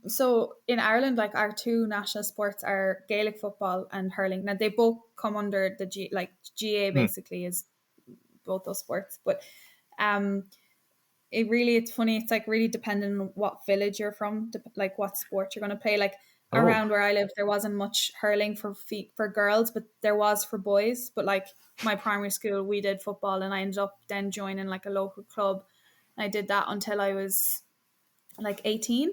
So in Ireland, like our two national sports are Gaelic football and hurling. Now they both come under the GA Hmm. basically is both those sports. But um, it's funny. It's like really dependent on what village you're from, like what sport you're going to play. Like Oh, around where I live, there wasn't much hurling for feet for girls, but there was for boys. But like my primary school, we did football, and I ended up then joining like a local club. And I did that until I was like 18.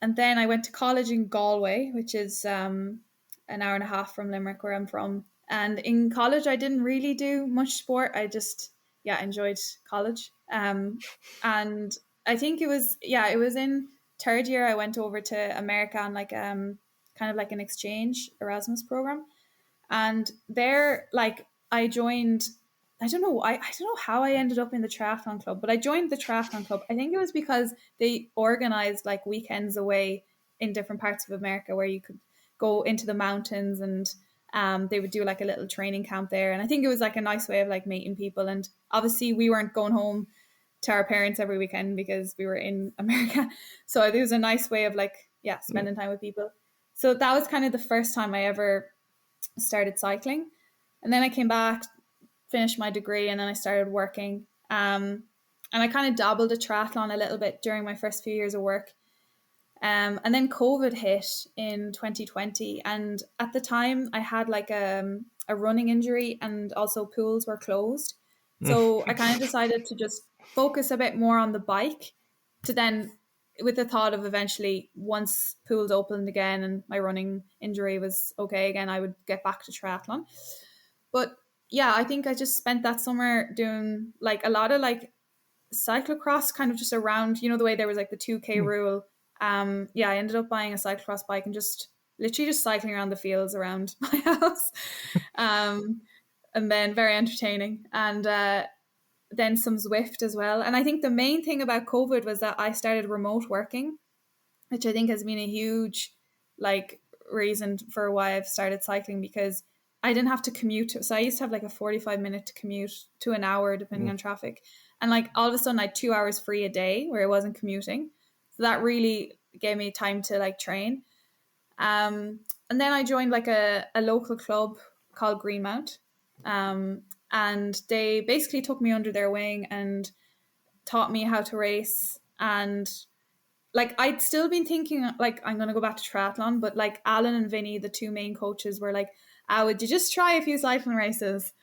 And then I went to college in Galway, which is an hour and a half from Limerick, where I'm from. And in college, I didn't really do much sport. I just, yeah, enjoyed college. And I think it was in third year I went over to America on like kind of like an exchange Erasmus program. And there, like, I joined. I don't know how I ended up in the triathlon club, but I joined the triathlon club. I think it was because they organized like weekends away in different parts of America where you could go into the mountains, and they would do like a little training camp there. And I think it was like a nice way of like meeting people. And obviously, we weren't going home to our parents every weekend because we were in America. So it was a nice way of like, yeah, yeah. spending time with people. So that was kind of the first time I ever started cycling. And then I came back, finished my degree, and then I started working. And I kind of dabbled a triathlon a little bit during my first few years of work. And then COVID hit in 2020. And at the time, I had like a running injury, and also pools were closed. So I kind of decided to just focus a bit more on the bike to then, with the thought of eventually, once pools opened again and my running injury was okay again, I would get back to triathlon. But yeah, I think I just spent that summer doing like a lot of like cyclocross, kind of just around, the way there was like the 2K rule. Yeah, I ended up buying a cyclocross bike and just literally just cycling around the fields around my house. Um, and then very entertaining. And then some Zwift as well. And I think the main thing about COVID was that I started remote working, which I think has been a huge like reason for why I've started cycling, because I didn't have to commute. So I used to have like a 45-minute commute to an hour depending on traffic. And like all of a sudden I had 2 hours free a day where I wasn't commuting. So that really gave me time to like train. And then I joined like a local club called Greenmount. And they basically took me under their wing and taught me how to race. And like I'd still been thinking like I'm gonna go back to triathlon, but like Alan and Vinny, the two main coaches, were like, "Ah, would you just try a few cycling races?"